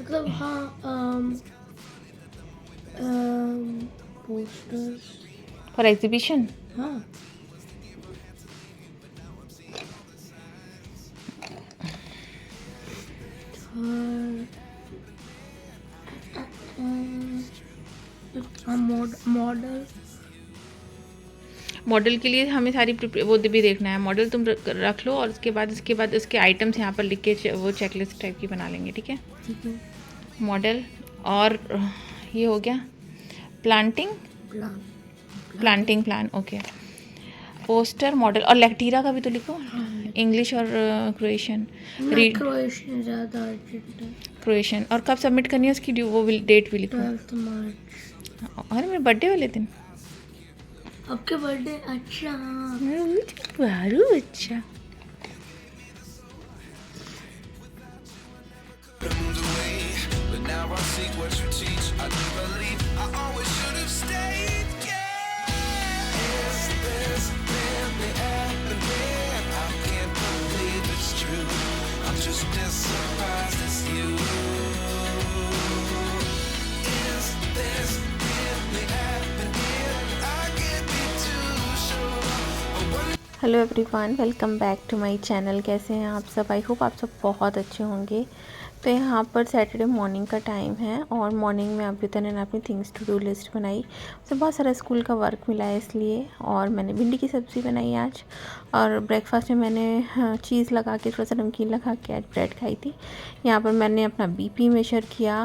मतलब हाँ posters for exhibition. हाँ मॉडल मॉडल के लिए हमें सारी वो भी देखना है। मॉडल तुम रख लो और उसके बाद उसके आइटम्स यहाँ पर लिख के वो चेकलिस्ट टाइप की बना लेंगे, ठीक है। ठीक है। मॉडल और ये हो गया planting plan plan, okay. Poster, model और लेक्टीरा का भी तो लिखो, इंग्लिश और क्रोएशियन। रीड क्रोएशियन ज़्यादा अर्जेंट है। क्रोएशियन। और कब सबमिट करनी है उसकी वो डेट भी लिखो। 12 मार्च। अरे मेरे बर्थडे वाले दिन। आपके बर्थडे? अच्छा बारू अच्छा। Hello everyone, welcome back to my channel. कैसे हैं आप सब? आई होप आप सब बहुत अच्छे होंगे। तो यहाँ पर सैटरडे मॉर्निंग का टाइम है और मॉर्निंग में अभी ने अपनी थिंग्स टू डू लिस्ट बनाई। तो बहुत सारा स्कूल का वर्क मिला है इसलिए। और मैंने भिंडी की सब्ज़ी बनाई आज। और ब्रेकफास्ट में मैंने चीज़ लगा के, थोड़ा सा नमकीन लगा के आज ब्रेड खाई थी। यहाँ पर मैंने अपना BP मेजर किया।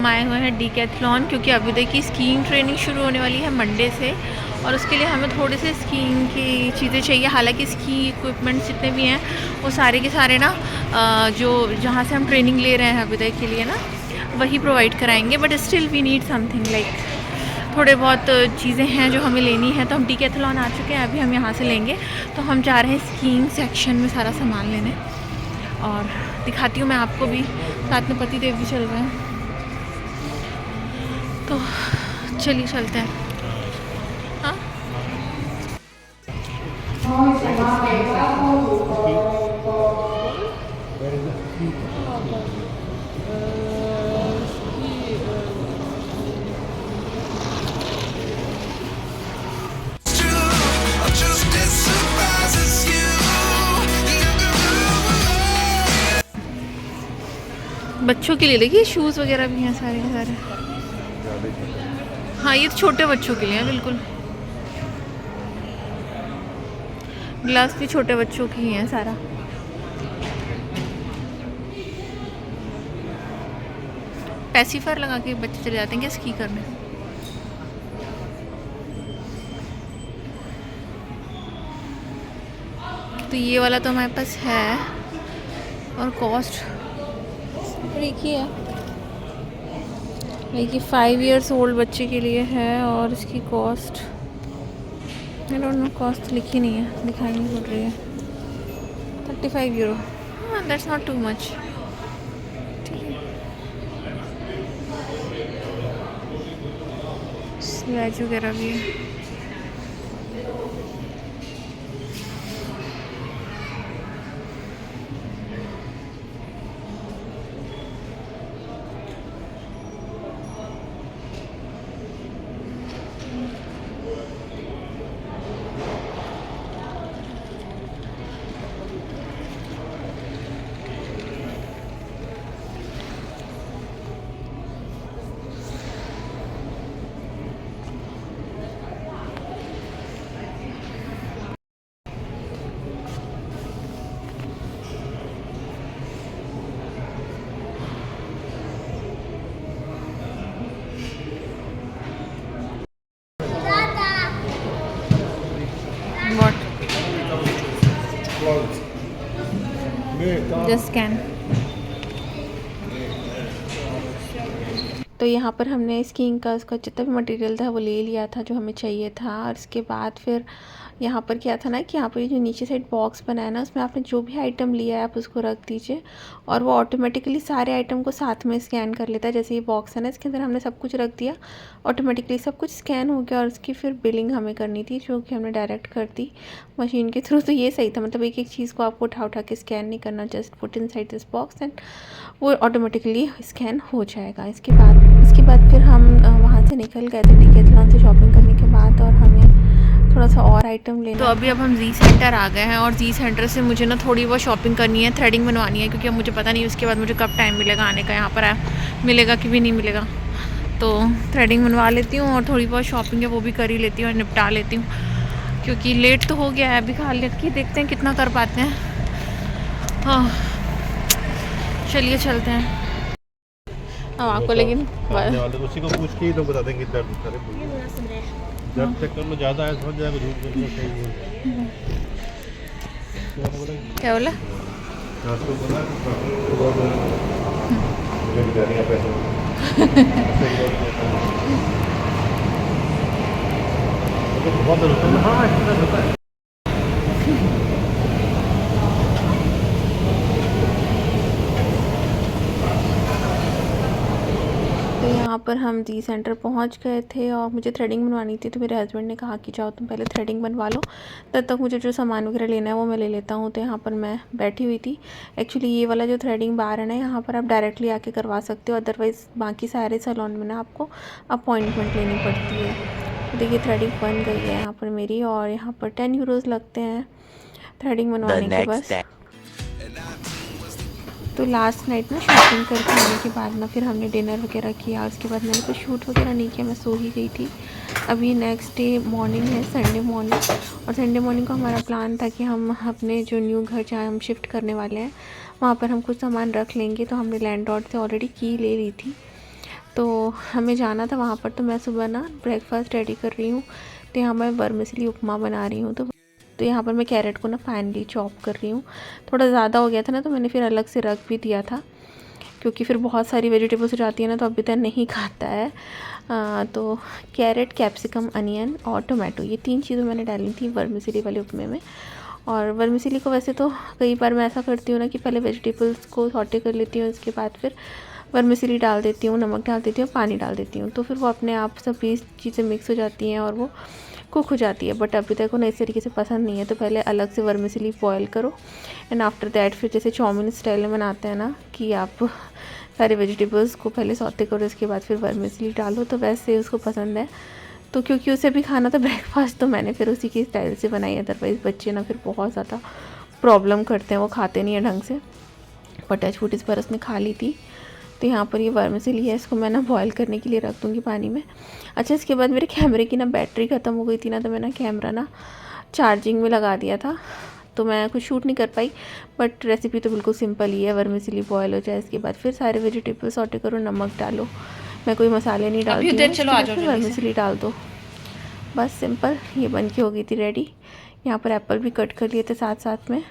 हम आए हुए हैं डीकैथलॉन क्योंकि अभ्युदय की स्कीइंग ट्रेनिंग शुरू होने वाली है मंडे से। और उसके लिए हमें थोड़े से स्कीइंग की चीज़ें चाहिए। हालांकि स्की इक्विपमेंट्स जितने भी हैं वो सारे के सारे ना जो जहाँ से हम ट्रेनिंग ले रहे हैं अभ्युदय के लिए ना, वही प्रोवाइड कराएंगे। But still we need something like थोड़े बहुत चीज़ें हैं जो हमें लेनी है। तो हम डीकैथलॉन आ चुके हैं, अभी हम यहाँ से लेंगे। तो हम जा रहे हैं स्कीइंग सेक्शन में सारा सामान लेने। और दिखाती हूँ मैं आपको भी, साथ में पति देव भी चल रहे हैं। तो चलिए चलते हैं। हाँ बच्चों के लिए देखिए शूज़ वगैरह भी हैं सारे के सारे। हाँ ये तो छोटे बच्चों के लिए है बिल्कुल। ग्लास भी छोटे बच्चों की ही है सारा। पैसिफायर लगा के बच्चे चले जाते हैं क्या स्की करने। तो ये वाला तो हमारे पास है और कॉस्ट एक ही है। देखिए 5 इयर्स ओल्ड बच्चे के लिए है और इसकी cost I don't know, cost लिखी नहीं है, दिखाई नहीं पड़ रही है। 35 यूरो। हाँ दैट्स नॉट टू मच। ठीक है, स्लैज वगैरह भी है। What? Just scan. तो यहाँ पर हमने स्कीइंग का उसका जितना भी मटेरियल था वो ले लिया था जो हमें चाहिए था। और इसके बाद फिर यहाँ पर क्या था ना कि यहाँ पर ये जो नीचे साइड बॉक्स बना है ना, उसमें आपने जो भी आइटम लिया है आप उसको रख दीजिए और वो ऑटोमेटिकली सारे आइटम को साथ में स्कैन कर लेता है। जैसे ये बॉक्स है ना, इसके अंदर हमने सब कुछ रख दिया, ऑटोमेटिकली सब कुछ स्कैन हो गया और उसकी फिर बिलिंग हमें करनी थी, जो कि हमने डायरेक्ट कर दी मशीन के थ्रू। तो ये सही था, मतलब एक एक चीज़ को आपको उठा उठा के स्कैन नहीं करना, just put in side this box and वो ऑटोमेटिकली स्कैन हो जाएगा। इसके बाद फिर हम वहाँ से निकल गए थे डिकैथलॉन से शॉपिंग करने के बाद, और हमें थोड़ा सा और आइटम लेना। तो अभी अब हम जी सेंटर आ गए हैं और जी सेंटर से मुझे ना थोड़ी बहुत शॉपिंग करनी है, थ्रेडिंग बनवानी है, क्योंकि अब मुझे पता नहीं उसके बाद मुझे कब टाइम मिलेगा आने का, यहाँ पर मिलेगा कि भी नहीं मिलेगा। तो थ्रेडिंग बनवा लेती हूँ और थोड़ी बहुत शॉपिंग है वो भी कर ही लेती हूँ और निपटा लेती हूँ, क्योंकि लेट तो हो गया है अभी। खा लेके देखते हैं कितना कर पाते हैं। हाँ चलिए चलते हैं अब आपको, लेकिन उसी को पूछ के ही लोग बता देंगे दर्द चेक कर लो, ज़्यादा है समझ जाएगा, झूठ बोलना सही है। क्या बोला? बहुत तो यहाँ पर हम जी सेंटर पहुँच गए थे और मुझे थ्रेडिंग बनवानी थी, तो मेरे हस्बैंड ने कहा कि जाओ तुम पहले थ्रेडिंग बनवा लो, तब तक मुझे जो सामान वगैरह लेना है वो मैं ले लेता हूँ। तो यहाँ पर मैं बैठी हुई थी। एक्चुअली ये वाला जो थ्रेडिंग बार है ना, यहाँ पर आप डायरेक्टली आके करवा सकते हो, अदरवाइज़ बाकी सारे सैलून में ना आपको अपॉइंटमेंट लेनी पड़ती है। तो देखिए थ्रेडिंग बन गई है यहाँ पर मेरी, और यहाँ पर 10 यूरोज़ लगते हैं थ्रेडिंग बनवाने के बस। तो लास्ट नाइट में शॉपिंग करके आने के बाद ना फिर हमने डिनर वगैरह किया, उसके बाद मैंने कुछ शूट वगैरह नहीं किया, मैं सो ही गई थी। अभी नेक्स्ट डे मॉर्निंग है, संडे मॉर्निंग, और संडे मॉर्निंग को हमारा प्लान था कि हम अपने जो न्यू घर जहाँ हम शिफ्ट करने वाले हैं वहाँ पर हम कुछ सामान रख लेंगे। तो हमने लैंडलॉर्ड से ऑलरेडी की ले ली थी, तो हमें जाना था वहाँ पर। तो मैं सुबह ना ब्रेकफास्ट रेडी कर रही हूँ, तो यहाँ मैं वर्मिसेली उपमा बना रही हूँ। तो यहाँ पर मैं कैरेट को ना फाइनली चॉप कर रही हूँ। थोड़ा ज़्यादा हो गया था ना, तो मैंने फिर अलग से रख भी दिया था, क्योंकि फिर बहुत सारी वेजिटेबल्स हो जाती है ना, तो अभी तक नहीं खाता है। तो कैरेट, कैप्सिकम, अनियन और टोमेटो, ये 3 चीज़ें मैंने डाली थी वर्मिसेली वाले उपमे में। और वर्मिसेली को वैसे तो कई बार मैं ऐसा करती हूँ ना कि पहले वेजिटेबल्स को सॉटे कर लेती हूँ, इसके बाद फिर वर्मिसेली डाल देती हूँ, नमक डाल देती हूँ, पानी डाल देती हूँ, तो फिर वो अपने आप सभी चीज़ें मिक्स हो जाती हैं और वो कुक हो जाती है। बट अभी तक उन्हें इस तरीके से पसंद नहीं है, तो पहले अलग से वर्मिसेली बॉयल करो एंड आफ्टर दैट फिर जैसे चाउमीन स्टाइल में बनाते हैं ना, कि आप सारे वेजिटेबल्स को पहले सौते करो, इसके बाद फिर वर्मिसेली डालो, तो वैसे उसको पसंद है। तो क्योंकि उसे भी खाना था ब्रेकफास्ट, तो मैंने फिर उसी की स्टाइल से बनाई। अदरवाइज़ बच्चे ना फिर बहुत ज़्यादा प्रॉब्लम करते हैं, वो खाते नहीं है ढंग से। बट टच फूट इस पर उसने खा ली थी। तो यहाँ पर ये वर्मिसेली है, इसको मैं ना बॉयल करने के लिए रख दूँगी पानी में। अच्छा, इसके बाद मेरे कैमरे की ना बैटरी ख़त्म हो गई थी ना, तो मैं ना कैमरा ना चार्जिंग में लगा दिया था, तो मैं कुछ शूट नहीं कर पाई। बट रेसिपी तो बिल्कुल सिंपल ही है, वर्मिसेली बॉयल हो जाए, इसके बाद फिर सारे वेजिटेबल सॉटे करो, नमक डालो, मैं कोई मसाले नहीं डालती हूँ, चलो आ जाओ, फिर वर्मिसेली डाल दो, बस सिंपल। ये बन के हो गई थी रेडी। यहाँ पर एप्पल भी कट कर लिए थे साथ साथ में।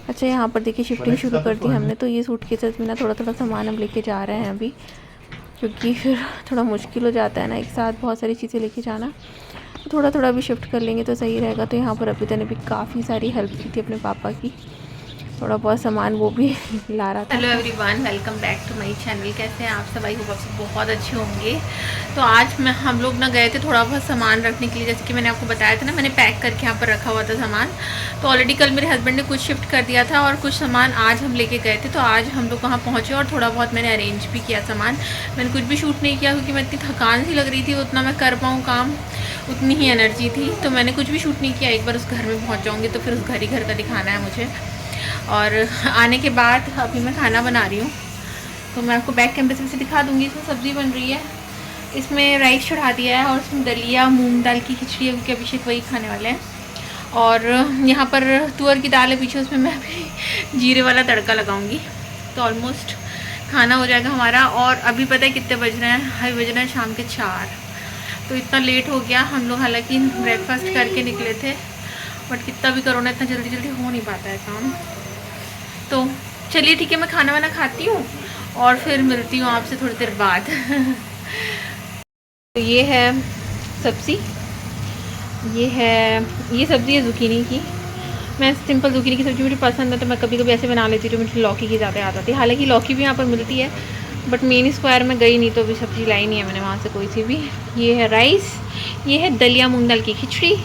अच्छा, यहाँ पर देखिए शिफ्टिंग शुरू कर दी हमने। तो ये सूटकेसेस में ना थोड़ा थोड़ा सामान हम लेके जा रहे हैं अभी, क्योंकि फिर थोड़ा मुश्किल हो जाता है ना एक साथ बहुत सारी चीज़ें लेके जाना। तो थोड़ा थोड़ा भी शिफ्ट कर लेंगे तो सही रहेगा। तो यहाँ पर अभी ने भी काफ़ी सारी हेल्प की थी अपने पापा की, थोड़ा बहुत सामान वो भी ला रहा था। Hello everyone, welcome back to my channel. कैसे हैं आप सब? आई होप आप सब बहुत अच्छे होंगे। तो आज हम लोग ना गए थे थोड़ा बहुत सामान रखने के लिए, जैसे कि मैंने आपको बताया था ना, मैंने पैक करके यहाँ पर रखा हुआ था सामान। तो ऑलरेडी कल मेरे हस्बैंड ने कुछ शिफ्ट कर दिया था और कुछ सामान आज हम लेके गए थे। तो आज हम लोग वहाँ पहुँचे और थोड़ा बहुत मैंने अरेंज भी किया सामान। मैंने कुछ भी शूट नहीं किया क्योंकि मैं इतनी थकान सी लग रही थी, उतना मैं कर पाऊँ काम, उतनी ही एनर्जी थी। तो मैंने कुछ भी शूट नहीं किया। एक बार उस घर में पहुँच जाऊँगी तो फिर उस घर का दिखाना है मुझे। और आने के बाद अभी मैं खाना बना रही हूँ, तो मैं आपको बैक कैमरे से दिखा दूँगी। इसमें सब्ज़ी बन रही है, इसमें राइस चढ़ा दिया है और इसमें दलिया मूंग दाल की खिचड़ी है, क्योंकि अभिषेक वही खाने वाले हैं। और यहाँ पर तुअर की दाल है पीछे, उसमें मैं अभी जीरे वाला तड़का लगाऊंगी। तो ऑलमोस्ट खाना हो जाएगा हमारा। और अभी पता है कितने बज रहे हैं? अभी बज रहे हैं शाम के 4। तो इतना लेट हो गया। हम लोग हालांकि ब्रेकफास्ट करके निकले थे, बट कितना भी करो ना, इतना जल्दी जल्दी हो नहीं पाता है काम। तो चलिए ठीक है, मैं खाना वाना खाती हूँ और फिर मिलती हूँ आपसे थोड़ी देर बाद। तो ये है सब्ज़ी ये सब्ज़ी है ज़ुकीनी की। मैं सिंपल ज़ुकीनी की सब्ज़ी मुझे पसंद है तो मैं कभी कभी ऐसे बना लेती हूँ। तो मुझे लौकी की ज़्यादा याद आती है। हालांकि लौकी भी यहाँ पर मिलती है बट मेन स्क्वायर में गई नहीं तो अभी सब्ज़ी लाई नहीं है मैंने वहाँ से कोई सी भी। ये है राइस, ये है दलिया मूंग दाल की खिचड़ी।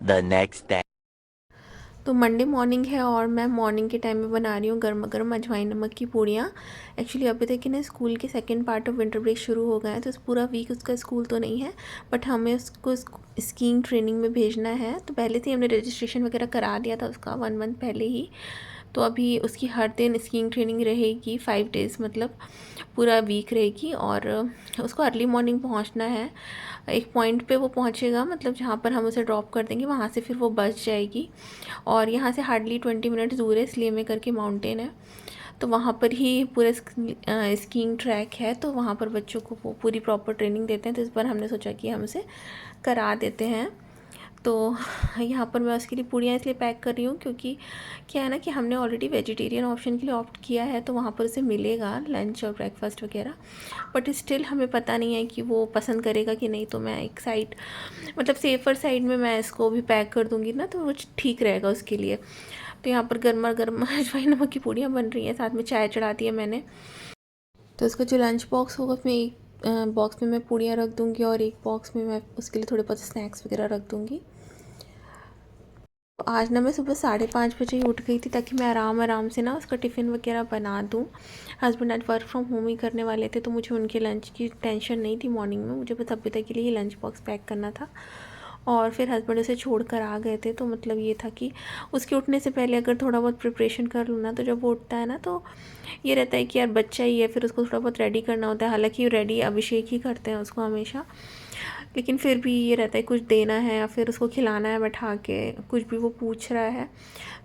The next day. तो मंडे मॉर्निंग है और मैं मॉर्निंग के टाइम में बना रही हूँ गर्मा गर्म अजवाइन नमक की पूड़ियाँ। एक्चुअली अभी तक ना स्कूल के second part of winter break शुरू हो गया है तो पूरा वीक उसका स्कूल तो नहीं है बट हमें उसको स्कीइंग ट्रेनिंग में भेजना है। तो पहले से हमने रजिस्ट्रेशन वगैरह करा दिया था उसका 1 मंथ पहले ही। तो अभी उसकी हर दिन स्कीइंग ट्रेनिंग रहेगी 5 डेज़, मतलब पूरा वीक रहेगी। और उसको अर्ली मॉर्निंग पहुंचना है। एक पॉइंट पे वो पहुंचेगा, मतलब जहाँ पर हम उसे ड्रॉप कर देंगे वहाँ से फिर वो बस जाएगी। और यहाँ से हार्डली 20 मिनट दूर है, स्लेमे करके माउंटेन है तो वहाँ पर ही पूरा स्कीइंग ट्रैक है। तो वहाँ पर बच्चों को वो पूरी प्रॉपर ट्रेनिंग देते हैं। तो इस बार हमने सोचा कि हम उसे करा देते हैं। तो यहाँ पर मैं उसके लिए पूड़ियाँ इसलिए पैक कर रही हूँ क्योंकि क्या है ना कि हमने ऑलरेडी वेजिटेरियन ऑप्शन के लिए ऑप्ट किया है तो वहाँ पर उसे मिलेगा लंच और ब्रेकफास्ट वगैरह। बट स्टिल हमें पता नहीं है कि वो पसंद करेगा कि नहीं। तो मैं एक साइड, मतलब सेफ़र साइड में मैं इसको भी पैक कर दूँगी ना तो वो ठीक रहेगा उसके लिए। तो यहाँ पर गर्मा गर्म अजवाइन नमक की पूड़ियाँ बन रही हैं, साथ में चाय चढ़ा दी है मैंने। तो उसका जो लंच बॉक्स होगा उसमें एक बॉक्स में मैं पूड़ियाँ रख दूँगी और एक बॉक्स में मैं उसके लिए थोड़े बहुत स्नैक्स वगैरह रख दूँगी। आज ना मैं सुबह 5:30 बजे ही उठ गई थी ताकि मैं आराम से ना उसका टिफ़िन वगैरह बना दूँ। हस्बैंड आज वर्क फ्रॉम होम ही करने वाले थे तो मुझे उनके लंच की टेंशन नहीं थी मॉर्निंग में। मुझे बस अभी तक के लिए ही लंच बॉक्स पैक करना था और फिर हस्बैंड उसे छोड़ कर आ गए थे। तो मतलब ये था कि उसके उठने से पहले अगर थोड़ा बहुत प्रिपरेशन कर लूँ ना तो जब वो उठता है ना तो ये रहता है कि यार बच्चा ही है, फिर उसको थोड़ा बहुत रेडी करना होता है। हालांकि रेडी अभिषेक ही करते हैं उसको हमेशा, लेकिन फिर भी ये रहता है कुछ देना है या फिर उसको खिलाना है बैठा के, कुछ भी वो पूछ रहा है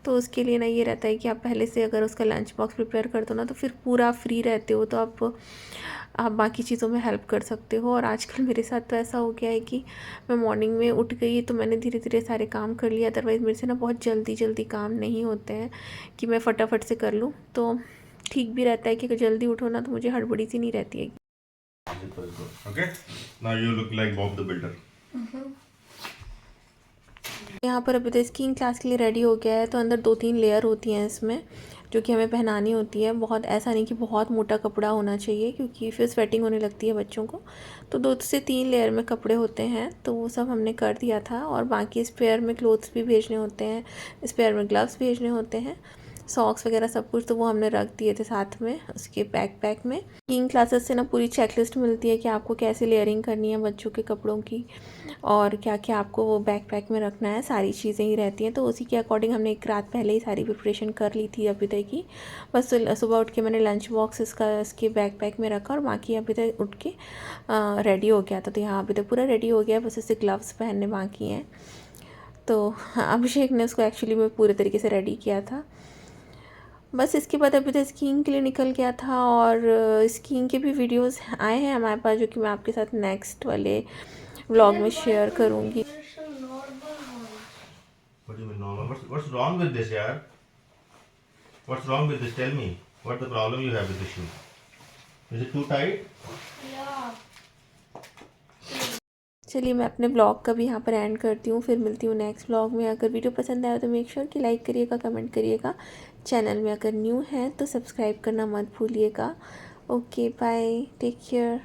तो उसके लिए ना ये रहता है कि आप पहले से अगर उसका लंच बॉक्स प्रिपेयर कर दो ना तो फिर पूरा फ्री रहते हो। तो आप बाकी चीज़ों में हेल्प कर सकते हो। और आजकल मेरे साथ तो ऐसा हो गया है कि मैं मॉर्निंग में उठ गई तो मैंने धीरे धीरे सारे काम कर लिया। अदरवाइज़ मेरे से ना बहुत जल्दी काम नहीं होते हैं कि मैं फटाफट से कर लूँ। तो ठीक भी रहता है कि अगर जल्दी उठो ना तो मुझे हड़बड़ी सी नहीं रहती है। Okay, now you look like Bob the Builder. यहाँ पर अभी तो स्कीइंग क्लास के लिए रेडी हो गया है। तो अंदर 2-3 लेयर होती हैं इसमें जो कि हमें पहनानी होती है। बहुत ऐसा नहीं कि बहुत मोटा कपड़ा होना चाहिए क्योंकि फिर स्वेटिंग होने लगती है बच्चों को। तो 2 से 3 लेयर में कपड़े होते हैं तो वो सब हमने कर दिया था। और बाकी स्पेयर में क्लोथ्स भी भेजने होते हैं, स्पेयर में ग्लव्स भेजने होते हैं, सॉक्स वगैरह सब कुछ तो वो हमने रख दिए थे साथ में उसके बैकपैक में। स्कीइंग क्लासेस से ना पूरी चेकलिस्ट मिलती है कि आपको कैसे लेयरिंग करनी है बच्चों के कपड़ों की और क्या क्या आपको वो बैकपैक में रखना है, सारी चीज़ें ही रहती हैं। तो उसी के अकॉर्डिंग हमने एक रात पहले ही सारी प्रिपरेशन कर ली थी अभी तक की। बस सुबह उठ के मैंने लंच बॉक्स इसके बैकपैक में रखा और बाकी अभी तक उठ के रेडी हो गया था। तो यहाँ अभी तक पूरा रेडी हो गया, बस इसे ग्लव्स पहनने बाकी हैं। तो अभिषेक ने उसको एक्चुअली में पूरे तरीके से रेडी किया था। बस इसके बाद अभी तो स्कीइंग के लिए निकल गया था और स्कीइंग के भी वीडियोस आए हैं हमारे पास जो कि मैं आपके साथ नेक्स्ट वाले व्लॉग में शेयर करूँगी। What do you mean normal? What's wrong with this, yaar? What's wrong with this? Tell me. What the problem you have with this shoe? Is it too tight? चलिए मैं अपने blog का भी यहाँ पर and करती हूँ, फिर मिलती हूँ नेक्स्ट ब्लॉग में। अगर वीडियो पसंद आया तो मेक श्योर कि लाइक करिएगा, कमेंट करिएगा। चैनल में अगर न्यू है तो सब्सक्राइब करना मत भूलिएगा। Okay bye, take care.